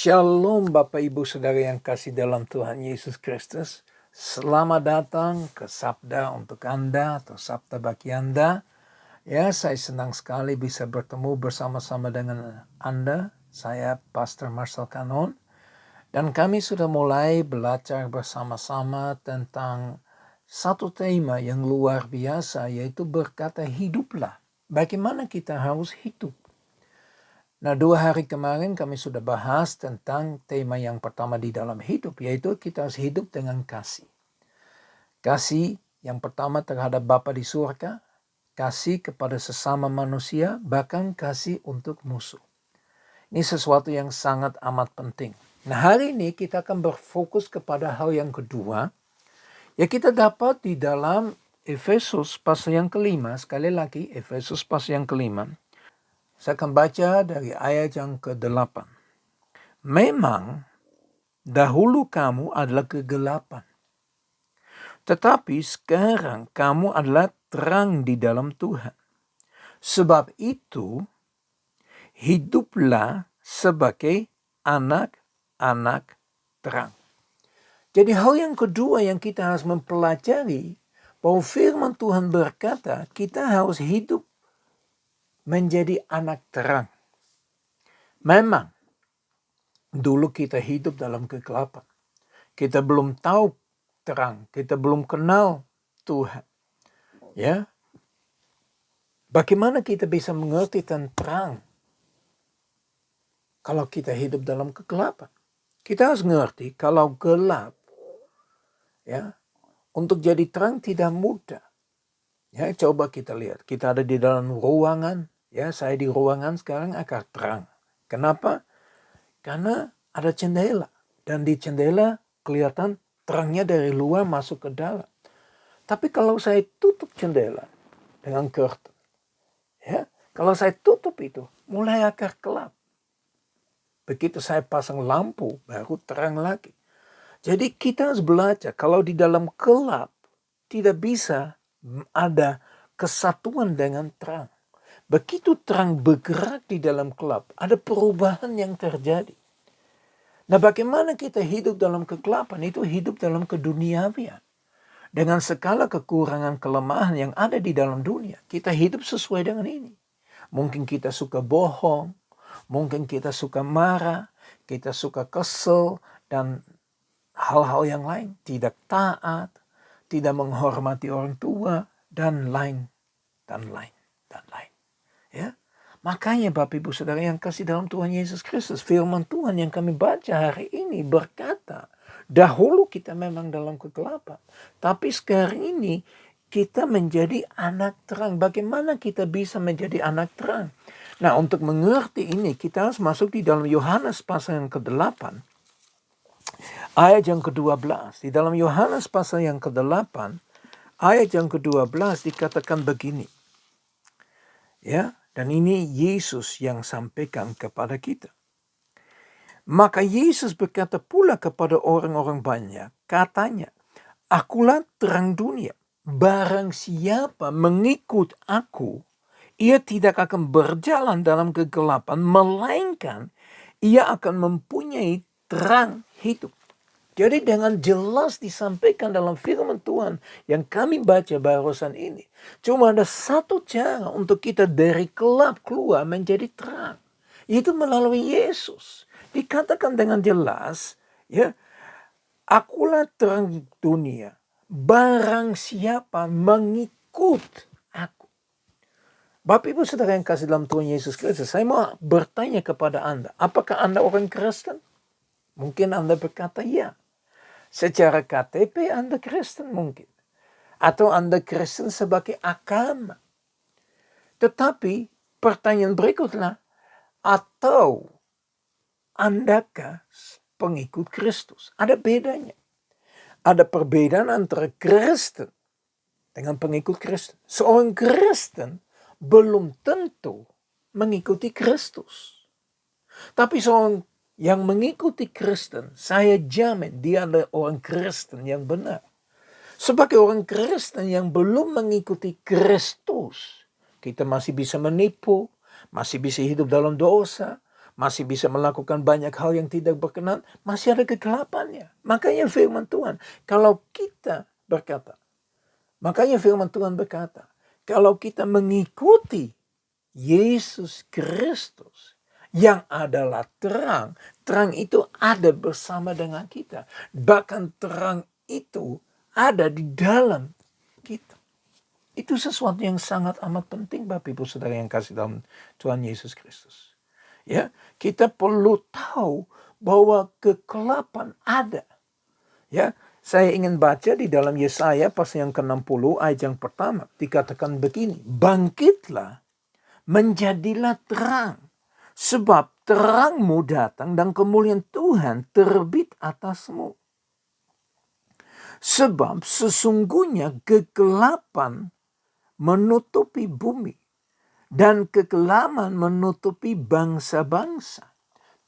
Shalom Bapak Ibu Saudara yang kasih dalam Tuhan Yesus Kristus. Selamat datang ke Sabda untuk Anda atau Sabda bagi Anda. Ya, saya senang sekali bisa bertemu bersama-sama dengan Anda. Saya Pastor Marcel Kanon. Dan kami sudah mulai belajar bersama-sama tentang satu tema yang luar biasa, yaitu berkata hiduplah. Bagaimana kita harus hidup? Nah, 2 hari kemarin kami sudah bahas tentang tema yang pertama di dalam hidup, yaitu kita harus hidup dengan kasih. Kasih yang pertama terhadap Bapa di surga, kasih kepada sesama manusia, bahkan kasih untuk musuh. Ini sesuatu yang sangat amat penting. Nah, hari ini kita akan berfokus kepada hal yang kedua, ya kita dapat di dalam Efesus pasal yang kelima, sekali lagi Efesus pasal yang kelima. Saya akan baca dari ayat yang ke-8. Memang dahulu kamu adalah kegelapan, tetapi sekarang kamu adalah terang di dalam Tuhan. Sebab itu, hiduplah sebagai anak-anak terang. Jadi hal yang kedua yang kita harus mempelajari, bahwa firman Tuhan berkata kita harus hidup menjadi anak terang. Memang dulu kita hidup dalam kegelapan. Kita belum tahu terang, kita belum kenal Tuhan. Ya. Bagaimana kita bisa mengerti tentang terang kalau kita hidup dalam kegelapan? Kita harus mengerti kalau gelap, ya, untuk jadi terang tidak mudah. Ya, coba kita lihat. Kita ada di dalam ruangan, ya, saya di ruangan sekarang agak terang. Kenapa? Karena ada jendela, dan di jendela kelihatan terangnya dari luar masuk ke dalam. Tapi kalau saya tutup jendela dengan curtain, ya, kalau saya tutup itu mulai agak gelap. Begitu saya pasang lampu baru terang lagi. Jadi kita harus belajar kalau di dalam gelap tidak bisa ada kesatuan dengan terang. Begitu terang bergerak di dalam gelap, ada perubahan yang terjadi. Nah, bagaimana kita hidup dalam kegelapan? Itu hidup dalam keduniawian. Dengan segala kekurangan kelemahan yang ada di dalam dunia, kita hidup sesuai dengan ini. Mungkin kita suka bohong, mungkin kita suka marah, kita suka kesel, dan hal-hal yang lain. Tidak taat, tidak menghormati orang tua, dan lain, dan lain, dan lain. Ya. Makanya Bapak Ibu Saudara yang kasih dalam Tuhan Yesus Kristus, firman Tuhan yang kami baca hari ini berkata, dahulu kita memang dalam kegelapan, tapi sekarang ini kita menjadi anak terang. Bagaimana kita bisa menjadi anak terang? Nah, untuk mengerti ini kita harus masuk di dalam Yohanes pasal yang ke-8, ayat yang ke-12. Di dalam Yohanes pasal yang ke-8, ayat yang ke-12 dikatakan begini. Ya, dan ini Yesus yang sampaikan kepada kita. Maka Yesus berkata pula kepada orang-orang banyak, katanya, akulah terang dunia. Barang siapa mengikut aku, ia tidak akan berjalan dalam kegelapan, melainkan ia akan mempunyai terang hidup. Jadi dengan jelas disampaikan dalam firman Tuhan yang kami baca barusan ini. Cuma ada satu cara untuk kita dari gelap keluar menjadi terang. Yaitu melalui Yesus. Dikatakan dengan jelas, ya, akulah terang dunia. Barang siapa mengikut aku. Bapak Ibu Saudara yang kasih dalam Tuhan Yesus Kristus, saya mau bertanya kepada Anda, apakah Anda orang Kristen? Mungkin Anda berkata ya. Secara KTP Anda Kristen mungkin. Atau Anda Kristen sebagai agama. Tetapi pertanyaan berikutnya, atau Andakah pengikut Kristus? Ada bedanya. Ada perbedaan antara Kristen dengan pengikut Kristen. Seorang Kristen belum tentu mengikuti Kristus. Tapi seorang yang mengikuti Kristen, saya jamin dia adalah orang Kristen yang benar. Sebagai orang Kristen yang belum mengikuti Kristus, kita masih bisa menipu, masih bisa hidup dalam dosa, masih bisa melakukan banyak hal yang tidak berkenan, masih ada kegelapannya. Makanya firman Tuhan, kalau kita berkata, kalau kita mengikuti Yesus Kristus yang adalah terang, terang itu ada bersama dengan kita. Bahkan terang itu ada di dalam kita. Itu sesuatu yang sangat amat penting, Bapak Ibu Saudara yang kasih dalam Tuhan Yesus Kristus. Ya, kita perlu tahu bahwa kegelapan ada. Ya, saya ingin baca di dalam Yesaya pasal yang ke-60 ayat yang pertama, dikatakan begini, bangkitlah, menjadilah terang, sebab terangmu datang dan kemuliaan Tuhan terbit atasmu. Sebab sesungguhnya kegelapan menutupi bumi dan kegelapan menutupi bangsa-bangsa.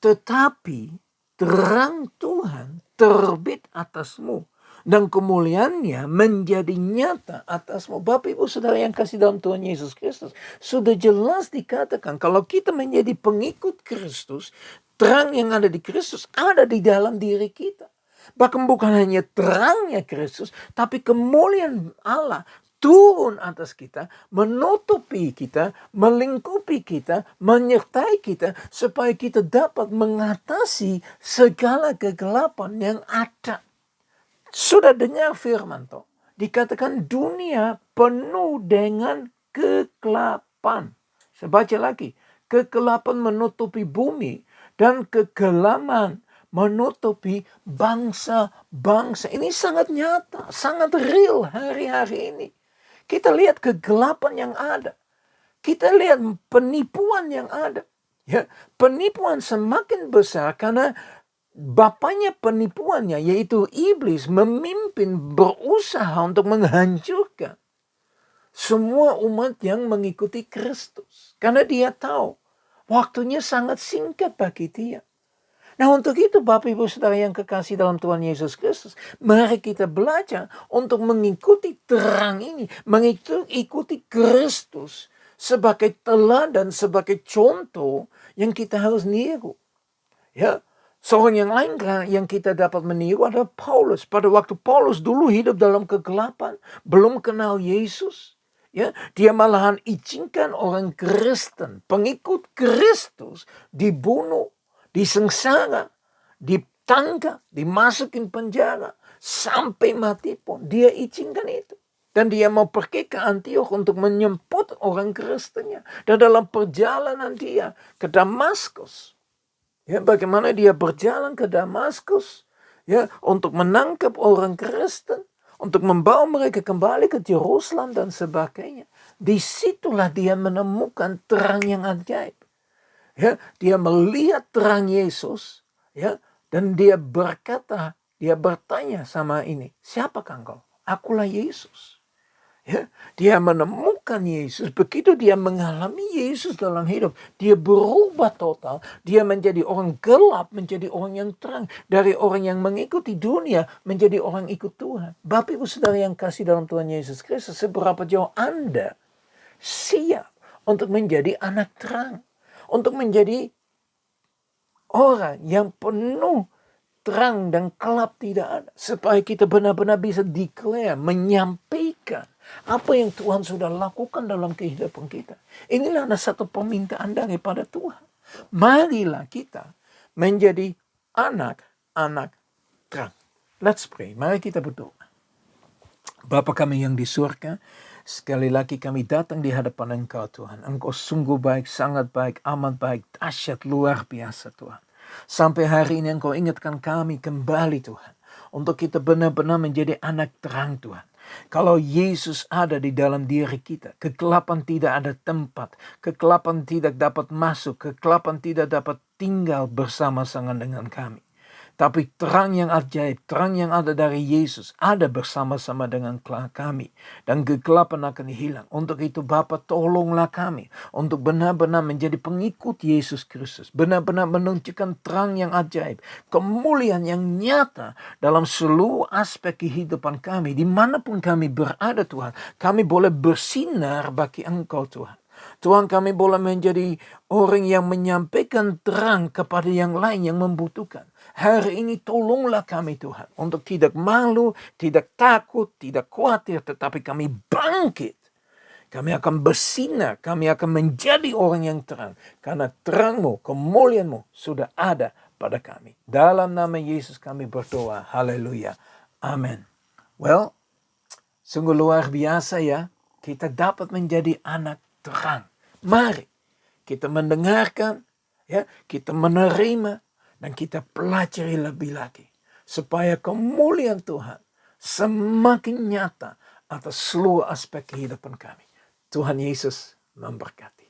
Tetapi terang Tuhan terbit atasmu dan kemuliaannya menjadi nyata atasmu. Bapak Ibu Saudara yang kasih dalam Tuhan Yesus Kristus, sudah jelas dikatakan kalau kita menjadi pengikut Kristus, terang yang ada di Kristus ada di dalam diri kita. Bahkan bukan hanya terangnya Kristus, tapi kemuliaan Allah turun atas kita, menutupi kita, melingkupi kita, menyertai kita, supaya kita dapat mengatasi segala kegelapan yang ada. Sudah dengar firman toh, dikatakan dunia penuh dengan kegelapan. Saya baca lagi, kegelapan menutupi bumi dan kegelapan menutupi bangsa-bangsa. Ini sangat nyata, sangat real hari-hari ini. Kita lihat kegelapan yang ada. Kita lihat penipuan yang ada. Ya, penipuan semakin besar karena bapaknya penipuannya yaitu iblis memimpin berusaha untuk menghancurkan semua umat yang mengikuti Kristus. Karena dia tahu waktunya sangat singkat bagi dia. Nah untuk itu Bapak Ibu Saudara yang kekasih dalam Tuhan Yesus Kristus, mari kita belajar untuk mengikuti terang ini, mengikuti Kristus sebagai teladan, sebagai contoh yang kita harus niru. Ya, seorang yang lain yang kita dapat meniru adalah Paulus. Pada waktu Paulus dulu hidup dalam kegelapan, belum kenal Yesus. Ya, dia malahan izinkan orang Kristen, pengikut Kristus dibunuh, disengsara, ditangkap, dimasukin penjara, sampai mati pun dia izinkan itu. Dan dia mau pergi ke Antioch untuk menyemput orang Kristennya. Dan dalam perjalanan dia ke Damaskus, ya, bagaimana dia berjalan ke Damaskus, ya, untuk menangkap orang Kristen, untuk membawa mereka kembali ke Yerusalem dan sebagainya. Disitulah dia menemukan terang yang ajaib. Ya, dia melihat terang Yesus, ya, dan dia berkata, dia bertanya sama ini, siapakah engkau? Akulah Yesus. Ya, dia menemukan Yesus. Begitu dia mengalami Yesus dalam hidup, dia berubah total. Dia menjadi orang gelap, menjadi orang yang terang. Dari orang yang mengikuti dunia, menjadi orang ikut Tuhan. Bapak Ibu Saudara yang kasih dalam Tuhan Yesus Kristus, seberapa jauh Anda siap untuk menjadi anak terang, untuk menjadi orang yang penuh terang dan gelap tidak ada. Supaya kita benar-benar bisa declare, menyampaikan apa yang Tuhan sudah lakukan dalam kehidupan kita. Inilah satu permintaan daripada Tuhan. Marilah kita menjadi anak-anak terang. Let's pray. Mari kita berdoa. Bapa kami yang di surga, sekali lagi kami datang di hadapan Engkau Tuhan. Engkau sungguh baik, sangat baik, amat baik, dahsyat, luar biasa Tuhan. Sampai hari ini Engkau ingatkan kami kembali Tuhan. Untuk kita benar-benar menjadi anak terang Tuhan. Kalau Yesus ada di dalam diri kita, kegelapan tidak ada tempat, kegelapan tidak dapat masuk, kegelapan tidak dapat tinggal bersama-sama dengan kami. Tapi terang yang ajaib, terang yang ada dari Yesus ada bersama-sama dengan kami. Dan kegelapan akan hilang. Untuk itu Bapa tolonglah kami untuk benar-benar menjadi pengikut Yesus Kristus. Benar-benar menunjukkan terang yang ajaib. Kemuliaan yang nyata dalam seluruh aspek kehidupan kami. Dimanapun kami berada Tuhan. Kami boleh bersinar bagi Engkau Tuhan. Tuhan, kami boleh menjadi orang yang menyampaikan terang kepada yang lain yang membutuhkan. Hari ini tolonglah kami Tuhan, untuk tidak malu, tidak takut, tidak khawatir, tetapi kami bangkit. Kami akan bersinar, kami akan menjadi orang yang terang. Karena terang-Mu, kemuliaan-Mu sudah ada pada kami. Dalam nama Yesus kami berdoa. Haleluya. Amin. Well, sungguh luar biasa ya. Kita dapat menjadi anak terang. Mari kita mendengarkan, ya, kita menerima, dan kita pelajari lebih lagi. Supaya kemuliaan Tuhan semakin nyata atas seluruh aspek kehidupan kami. Tuhan Yesus memberkati.